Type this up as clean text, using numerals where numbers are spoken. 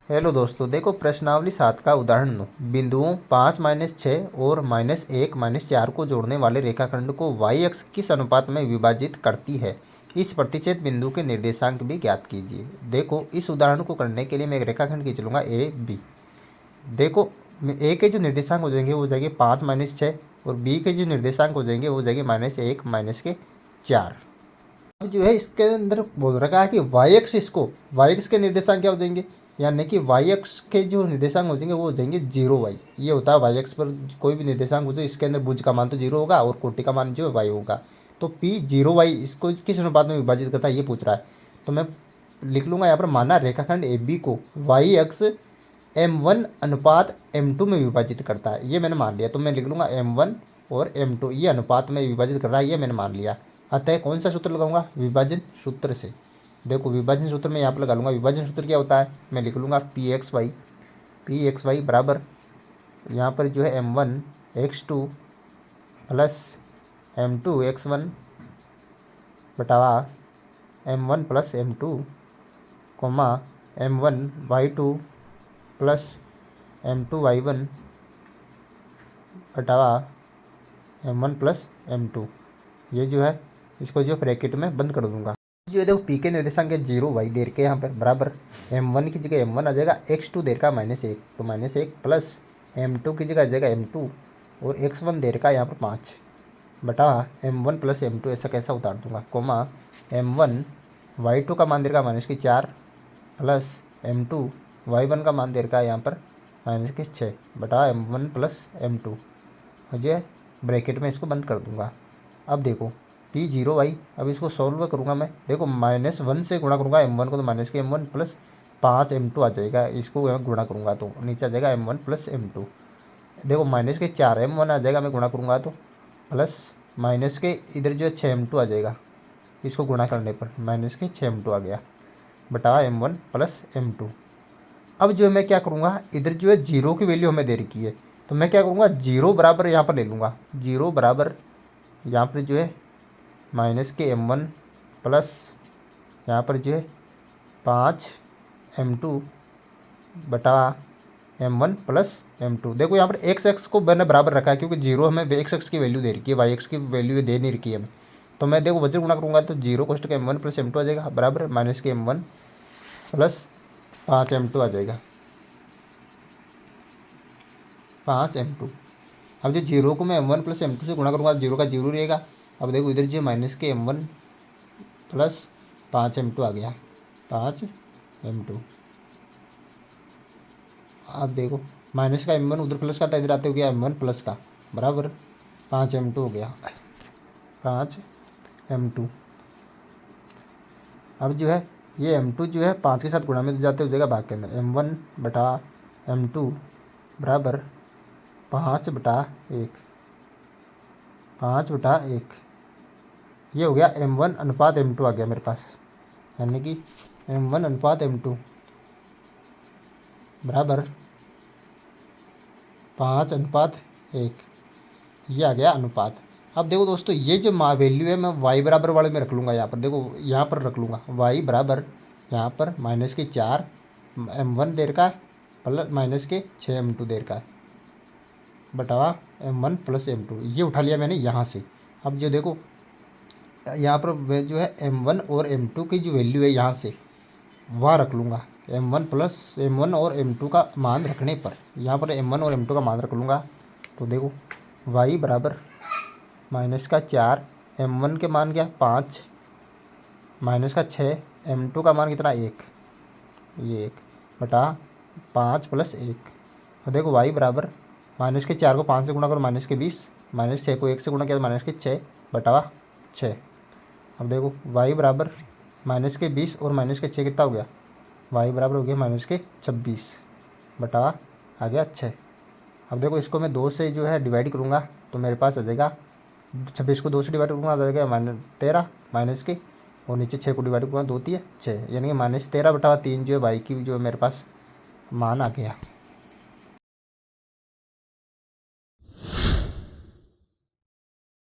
Hello दोस्तों, देखो प्रश्नावली 7 का उदाहरण लो। बिंदुओं 5 -6 और -1 -4 को जोड़ने वाले रेखाखंड को y अक्ष किस अनुपात में विभाजित करती है। इस प्रतिच्छेद बिंदु के निर्देशांक भी ज्ञात कीजिए। देखो, इस उदाहरण को करने के लिए मैं एक रेखाखंड खींच लूँगा ए बी। देखो, ए के जो निर्देशांक हो जाएंगे वो हो जाएंगे 5 -6 और बी के जो निर्देशांक हो जाएंगे वो हो जाएंगे -1 -4। अब जो है इसके अंदर बोल रखा है कि y अक्ष के निर्देशांक क्या हो जाएंगे, यानी कि y अक्ष के जो निर्देशांक हो जाएंगे वो हो जाएंगे 0y। ये होता है y अक्ष पर कोई भी निर्देशांक हो तो इसके अंदर भुज का मान तो 0 होगा और कोटि का मान जो है y होगा। तो p 0y इसको किस अनुपात में विभाजित करता है ये पूछ रहा है। तो मैं लिख लूँगा यहाँ पर, माना रेखाखंड ए बी को y अक्ष m1/m2 में विभाजित करता है, ये मैंने मान लिया। तो मैं लिख लूँगा m1 और m2 ये अनुपात में विभाजित कर रहा है, ये मैंने मान लिया। अतः कौन सा सूत्र लगाऊंगा, विभाजन सूत्र से। देखो, विभाजन सूत्र में यहाँ पर लगा लूँगा। विभाजन सूत्र क्या होता है, मैं लिख लूँगा पी एक्स वाई बराबर यहाँ पर जो है m1x2 प्लस m2x1 बटावा m1 plus m2 comma m1y2 plus m2y1 बटावा m1 प्लस m2। ये जो है इसको जो ब्रैकेट में बंद कर दूंगा। जो है देखो, पी के निर्देशांक है 0y देर के यहाँ पर बराबर m1 की जगह m1 आ जाएगा, x2 देर का -1 तो -1 प्लस m2 की जगह आ जाएगा m2 और x1 देर का यहाँ पर 5 बटा m1 प्लस m2 ऐसा कैसा उतार दूंगा, कोमा m1 y2 का मान देर का -4 प्लस m2 y1 का मान देर का यहाँ पर -6 बटा m1 प्लस m2। जो है ब्रैकेट में इसको बंद कर दूंगा। अब देखो p0y, अब इसको सॉल्व करूँगा मैं। देखो, -1 से गुणा करूँगा m1 को तो -m1 प्लस 5m2 आ जाएगा। इसको मैं गुणा करूँगा तो नीचे आ जाएगा m1 प्लस m2। देखो, -4m1 आ जाएगा, मैं गुणा करूँगा तो प्लस माइनस के इधर जो है 6m2 आ जाएगा। इसको गुणा करने पर -6m2 आ गया बटा m1 प्लस m2। अब जो है मैं क्या करूँगा, इधर जो है 0 की वैल्यू हमें दे रखी है तो मैं क्या करूँगा, 0 बराबर यहाँ पर ले लूँगा। 0 बराबर यहाँ पर जो है -m1 प्लस यहाँ पर जो है 5m2 बटा m1 प्लस m2। देखो, यहाँ पर x अक्ष को मैंने बराबर रखा है क्योंकि 0 हमें x अक्ष की वैल्यू दे रखी है, y अक्ष की वैल्यू दे नहीं रखी है हमें। तो मैं देखो वजन गुणा करूँगा तो 0 कोष्टक m1 प्लस m2 आ जाएगा बराबर -m1 प्लस 5m2 आ जाएगा 5m2। अब जो 0 को मैं m1 प्लस m2 से गुणा करूँगा, 0 का 0 रहेगा। अब देखो, इधर जो -m1 प्लस 5m2 आ गया 5m2। अब देखो, माइनस का m1 उधर प्लस का था, इधर आते हो गया m1 प्लस का बराबर 5m2 हो गया 5m2। अब जो है ये m2 जो है 5 के साथ गुणा में जाते हो जाएगा भाग के अंदर, m1 बटा m2 बराबर 5/1 5/1। ये हो गया m1/m2 आ गया मेरे पास, यानी कि m1/m2 बराबर 5/1। ये आ गया अनुपात। अब देखो दोस्तों, ये जो वैल्यू है मैं y बराबर वाले में रख लूँगा। यहाँ पर देखो, यहाँ पर रख लूँगा y बराबर यहाँ पर -4 m1 देर का प्लस -6m2 देर का बटावा m1 प्लस m2। ये उठा लिया मैंने यहाँ से। अब जो देखो, यहाँ पर जो है m1 और m2 की जो वैल्यू है यहाँ से वह रख लूँगा। m1 और m2 का मान रखने पर यहाँ पर m1 और m2 का मान रख लूँगा। तो देखो, y बराबर -4 m1 के मान क्या 5 -6 m2 का मान कितना 1, ये 1 बटा 5 प्लस 1। और देखो, y बराबर -4 को 5 से गुणा करो -20, -6 को 1 से गुणा किया तो -6 बटा 6। अब देखो, y बराबर -20 और -6 कितना हो गया, y बराबर हो गया -26 बटा आ गया 6। अब देखो, इसको मैं 2 से जो है डिवाइड करूँगा तो मेरे पास आ जाएगा 26 को 2 से डिवाइड करूँगा आ जाएगा -13 माइनस के, और नीचे 6 को डिवाइड करूँगा 2 3 6, यानी कि -13/3 जो है y की जो मेरे पास मान आ गया।